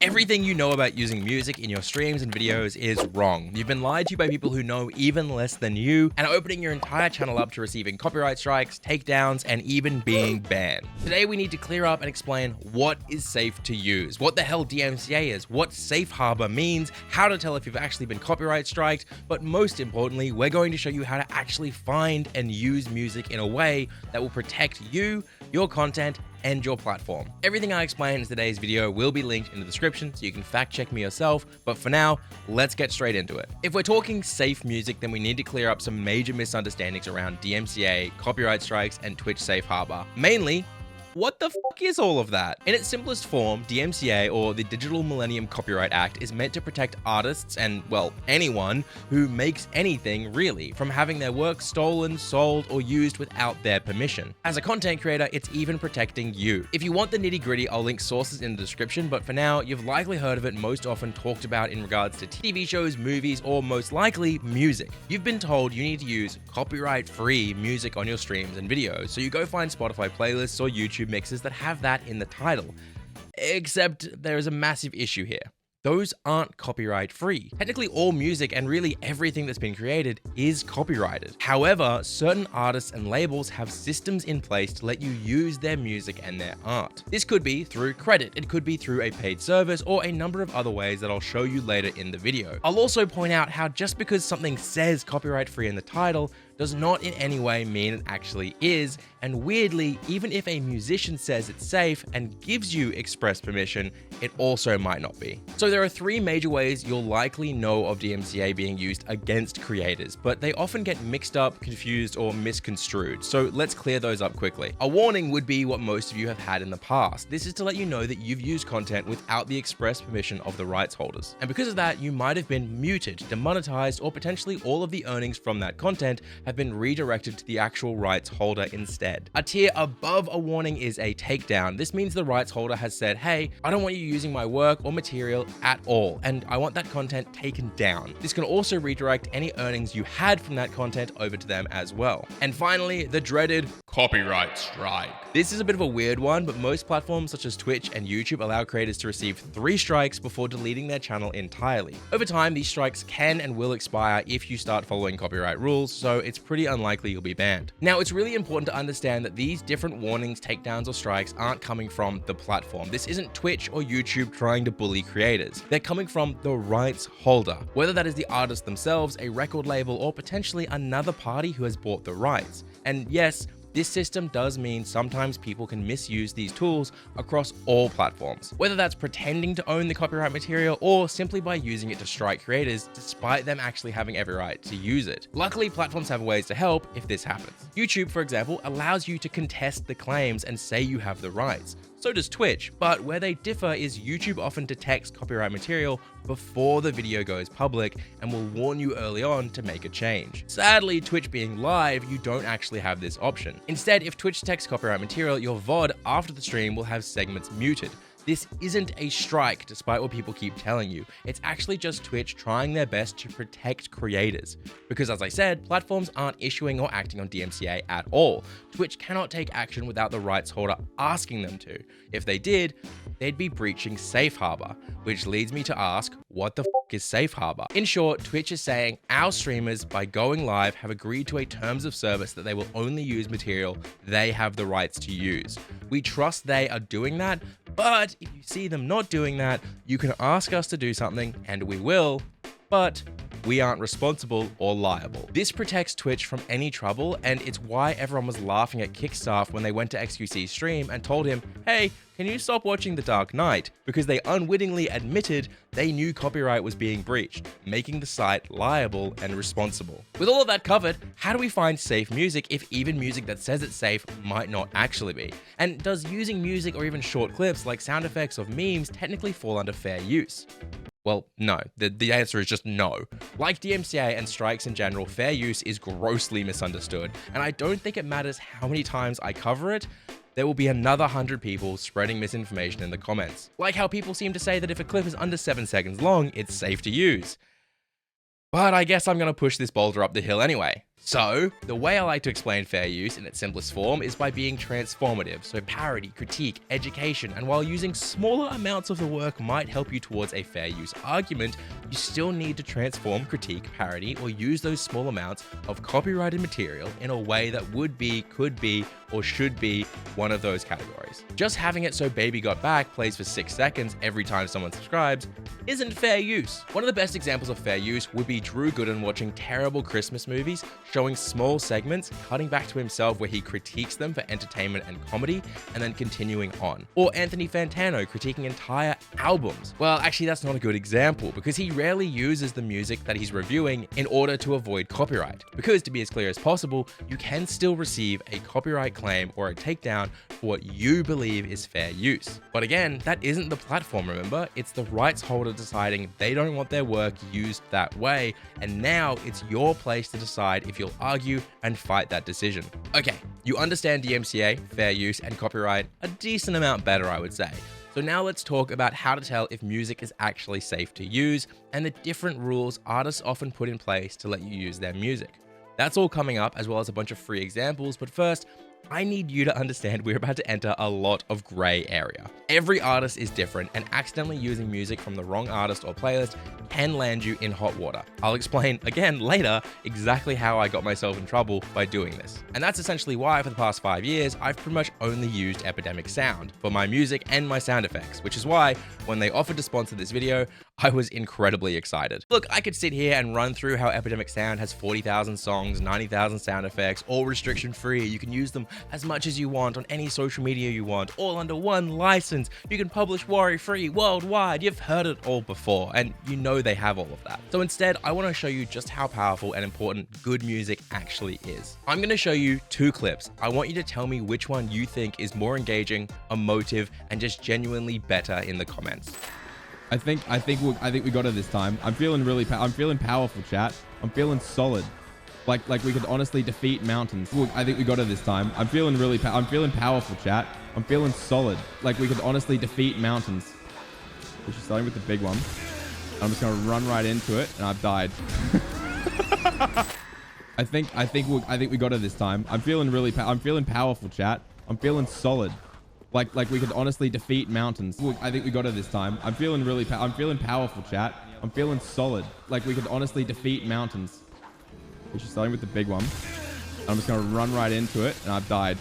Everything you know about using music in your streams and videos is wrong. You've been lied to by people who know even less than you and are opening your entire channel up to receiving copyright strikes, takedowns, and even being banned. Today we need to clear up and explain what is safe to use, what the hell DMCA is, what safe harbor means, how to tell if you've actually been copyright striked, but most importantly, we're going to show you how to actually find and use music in a way that will protect you, your content, and your platform. Everything I explain in today's video will be linked in the description so you can fact check me yourself, but for now, let's get straight into it. If we're talking safe music, then we need to clear up some major misunderstandings around DMCA, copyright strikes, and Twitch safe harbor. Mainly, what the fuck is all of that? In its simplest form, DMCA, or the Digital Millennium Copyright Act, is meant to protect artists and, well, anyone who makes anything, really, from having their work stolen, sold, or used without their permission. As a content creator, it's even protecting you. If you want the nitty-gritty, I'll link sources in the description, but for now, you've likely heard of it most often talked about in regards to TV shows, movies, or most likely, music. You've been told you need to use copyright-free music on your streams and videos, so you go find Spotify playlists or YouTube mixes that have that in the title. Except there is a massive issue here. Those aren't copyright free. Technically, all music and really everything that's been created is copyrighted. However, certain artists and labels have systems in place to let you use their music and their art. This could be through credit, it could be through a paid service, or a number of other ways that I'll show you later in the video. I'll also point out how just because something says copyright free in the title does not in any way mean it actually is, and weirdly, even if a musician says it's safe and gives you express permission, it also might not be. So there are three major ways you'll likely know of DMCA being used against creators, but they often get mixed up, confused, or misconstrued, so let's clear those up quickly. A warning would be what most of you have had in the past. This is to let you know that you've used content without the express permission of the rights holders. And because of that, you might have been muted, demonetized, or potentially all of the earnings from that content have been redirected to the actual rights holder instead. A tier above a warning is a takedown. This means the rights holder has said, hey, I don't want you using my work or material at all, and I want that content taken down. This can also redirect any earnings you had from that content over to them as well. And finally, the dreaded copyright strike. This is a bit of a weird one, but most platforms such as Twitch and YouTube allow creators to receive 3 strikes before deleting their channel entirely. Over time, these strikes can and will expire if you start following copyright rules, so it's pretty unlikely you'll be banned. Now, it's really important to understand that these different warnings, takedowns, or strikes aren't coming from the platform. This isn't Twitch or YouTube trying to bully creators. They're coming from the rights holder, whether that is the artist themselves, a record label, or potentially another party who has bought the rights. And yes, this system does mean sometimes people can misuse these tools across all platforms, whether that's pretending to own the copyright material or simply by using it to strike creators despite them actually having every right to use it. Luckily, platforms have ways to help if this happens. YouTube, for example, allows you to contest the claims and say you have the rights. So does Twitch, but where they differ is YouTube often detects copyright material before the video goes public and will warn you early on to make a change. Sadly, Twitch being live, you don't actually have this option. Instead, if Twitch detects copyright material, your VOD after the stream will have segments muted. This isn't a strike, despite what people keep telling you. It's actually just Twitch trying their best to protect creators. Because as I said, platforms aren't issuing or acting on DMCA at all. Twitch cannot take action without the rights holder asking them to. If they did, they'd be breaching safe harbor, which leads me to ask, what the fuck is safe harbor? In short, Twitch is saying our streamers, by going live, have agreed to a terms of service that they will only use material they have the rights to use. We trust they are doing that, but if you see them not doing that, you can ask us to do something, and we will, but we aren't responsible or liable. This protects Twitch from any trouble, and it's why everyone was laughing at Kickstaff when they went to XQC's stream and told him, hey, can you stop watching The Dark Knight? Because they unwittingly admitted they knew copyright was being breached, making the site liable and responsible. With all of that covered, how do we find safe music if even music that says it's safe might not actually be? And does using music or even short clips like sound effects of memes technically fall under fair use? Well, no. The answer is just no. Like DMCA and strikes in general, fair use is grossly misunderstood, and I don't think it matters how many times I cover it, there will be another 100 people spreading misinformation in the comments. Like how people seem to say that if a clip is under 7 seconds long, it's safe to use. But I guess I'm gonna push this boulder up the hill anyway. So, the way I like to explain fair use in its simplest form is by being transformative, so parody, critique, education, and while using smaller amounts of the work might help you towards a fair use argument, you still need to transform, critique, parody, or use those small amounts of copyrighted material in a way that would be, could be, or should be one of those categories. Just having it so Baby Got Back plays for 6 seconds every time someone subscribes isn't fair use. One of the best examples of fair use would be Drew Gooden watching terrible Christmas movies, showing small segments, cutting back to himself where he critiques them for entertainment and comedy, and then continuing on. Or Anthony Fantano critiquing entire albums. Well, actually that's not a good example because he rarely uses the music that he's reviewing in order to avoid copyright. Because to be as clear as possible, you can still receive a copyright claim or a takedown for what you believe is fair use. But again, that isn't the platform, remember? It's the rights holder deciding they don't want their work used that way, and now it's your place to decide if you'll argue and fight that decision. Okay, you understand DMCA, fair use, and copyright a decent amount better, I would say. So now let's talk about how to tell if music is actually safe to use and the different rules artists often put in place to let you use their music. That's all coming up, as well as a bunch of free examples, but first, I need you to understand we're about to enter a lot of gray area. Every artist is different, and accidentally using music from the wrong artist or playlist can land you in hot water. I'll explain again later exactly how I got myself in trouble by doing this. And that's essentially why for the past 5 years, I've pretty much only used Epidemic Sound for my music and my sound effects, which is why when they offered to sponsor this video, I was incredibly excited. Look, I could sit here and run through how Epidemic Sound has 40,000 songs, 90,000 sound effects, all restriction free. You can use them as much as you want on any social media you want, all under one license. You can publish worry-free worldwide. You've heard it all before, and you know they have all of that. So instead, I want to show you just how powerful and important good music actually is. I'm going to show you 2 clips. I want you to tell me which one you think is more engaging, emotive, and just genuinely better in the comments. I think we got it this time. I'm feeling powerful, chat. I'm feeling solid. Like we could honestly defeat mountains. Look, I think we got it this time. I'm feeling powerful, chat. I'm feeling solid. Like we could honestly defeat mountains. Which is starting with the big one. I'm just gonna run right into it, and I've died. I think we got it this time. I'm feeling powerful, chat. I'm feeling solid. Like we could honestly defeat mountains. Look, I think we got it this time. I'm feeling powerful, chat. I'm feeling solid. Like we could honestly defeat mountains. Which is starting with the big one. I'm just gonna run right into it, and I've died.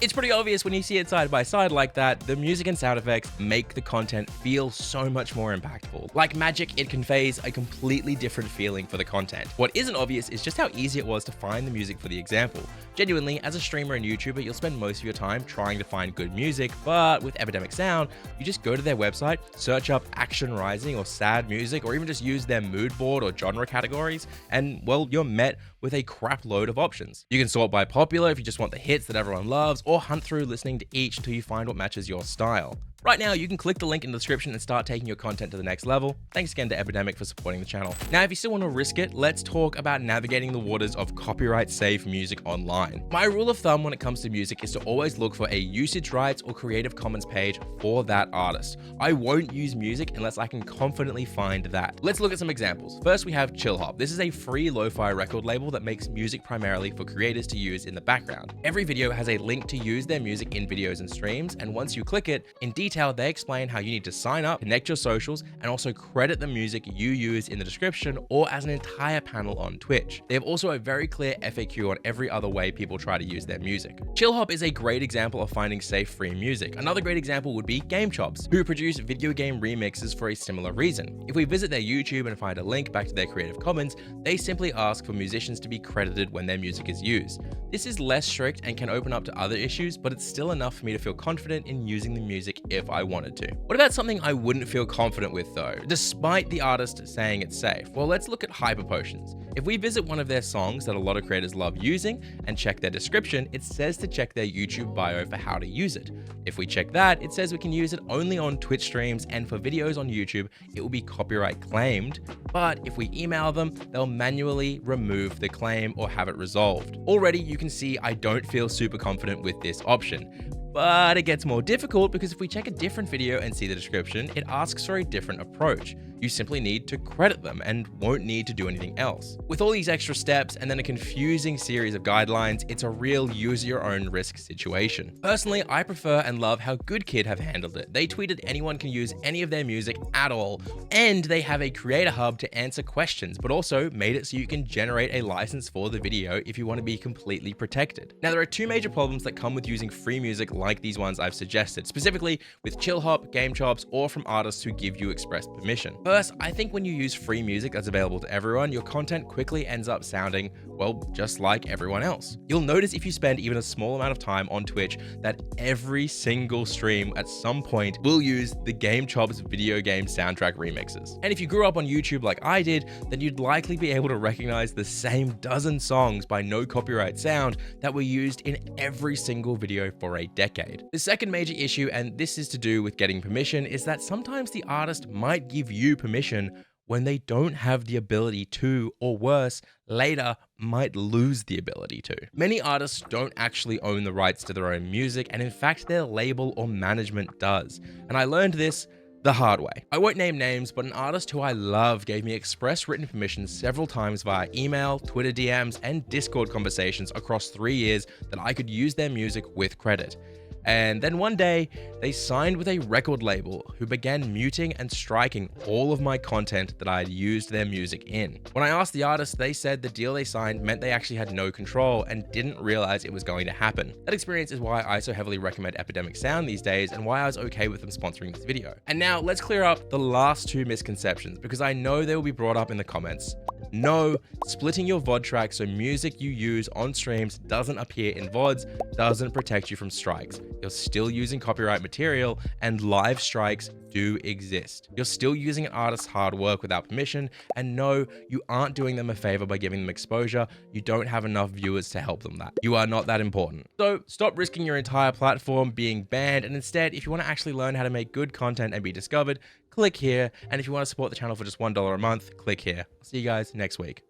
It's pretty obvious when you see it side by side like that, the music and sound effects make the content feel so much more impactful. Like magic, it conveys a completely different feeling for the content. What isn't obvious is just how easy it was to find the music for the example. Genuinely, as a streamer and YouTuber, you'll spend most of your time trying to find good music, but with Epidemic Sound, you just go to their website, search up action rising or sad music, or even just use their mood board or genre categories, and well, you're met with a crap load of options. You can sort by popular if you just want the hits that everyone loves, or hunt through listening to each until you find what matches your style. Right now, you can click the link in the description and start taking your content to the next level. Thanks again to Epidemic for supporting the channel. Now, if you still want to risk it, let's talk about navigating the waters of copyright-safe music online. My rule of thumb when it comes to music is to always look for a usage rights or Creative Commons page for that artist. I won't use music unless I can confidently find that. Let's look at some examples. First, we have Chill Hop. This is a free lo-fi record label that makes music primarily for creators to use in the background. Every video has a link to use their music in videos and streams, and once you click it, in detail, they explain how you need to sign up, connect your socials, and also credit the music you use in the description or as an entire panel on Twitch. They have also a very clear FAQ on every other way people try to use their music. Chill Hop is a great example of finding safe free music. Another great example would be Game Chops, who produce video game remixes for a similar reason. If we visit their YouTube and find a link back to their Creative Commons, they simply ask for musicians to be credited when their music is used. This is less strict and can open up to other issues, but it's still enough for me to feel confident in using the music if I wanted to. What about something I wouldn't feel confident with though, despite the artist saying it's safe? Well, let's look at Hyper Potions. If we visit one of their songs that a lot of creators love using and check their description, it says to check their YouTube bio for how to use it. If we check that, it says we can use it only on Twitch streams, and for videos on YouTube, it will be copyright claimed. But if we email them, they'll manually remove the claim or have it resolved. Already, you can see I don't feel super confident with this option. But it gets more difficult because if we check a different video and see the description, it asks for a different approach. You simply need to credit them and won't need to do anything else. With all these extra steps and then a confusing series of guidelines, it's a real use your own risk situation. Personally, I prefer and love how GoodKid have handled it. They tweeted anyone can use any of their music at all, and they have a creator hub to answer questions, but also made it so you can generate a license for the video if you want to be completely protected. Now, there are two major problems that come with using free music like these ones I've suggested, specifically with ChillHop, GameChops, or from artists who give you express permission. First, I think when you use free music that's available to everyone, your content quickly ends up sounding, well, just like everyone else. You'll notice if you spend even a small amount of time on Twitch that every single stream at some point will use the GameChops video game soundtrack remixes. And if you grew up on YouTube like I did, then you'd likely be able to recognize the same dozen songs by No Copyright Sound that were used in every single video for a decade. The second major issue, and this is to do with getting permission, is that sometimes the artist might give you permission when they don't have the ability to, or worse, later might lose the ability to. Many artists don't actually own the rights to their own music, and in fact their label or management does. And I learned this the hard way. I won't name names, but an artist who I love gave me express written permission several times via email, Twitter DMs, and Discord conversations across 3 years that I could use their music with credit. And then one day, they signed with a record label who began muting and striking all of my content that I had used their music in. When I asked the artist, they said the deal they signed meant they actually had no control and didn't realize it was going to happen. That experience is why I so heavily recommend Epidemic Sound these days and why I was okay with them sponsoring this video. And now let's clear up the last two misconceptions because I know they will be brought up in the comments. No, splitting your VOD track so music you use on streams doesn't appear in VODs doesn't protect you from strikes. You're still using copyright material and live strikes do exist. You're still using an artist's hard work without permission, and no, you aren't doing them a favor by giving them exposure. You don't have enough viewers to help them that. You are not that important. So stop risking your entire platform being banned, and instead, if you want to actually learn how to make good content and be discovered, click here. And if you want to support the channel for just $1 a month, click here. I'll see you guys next week.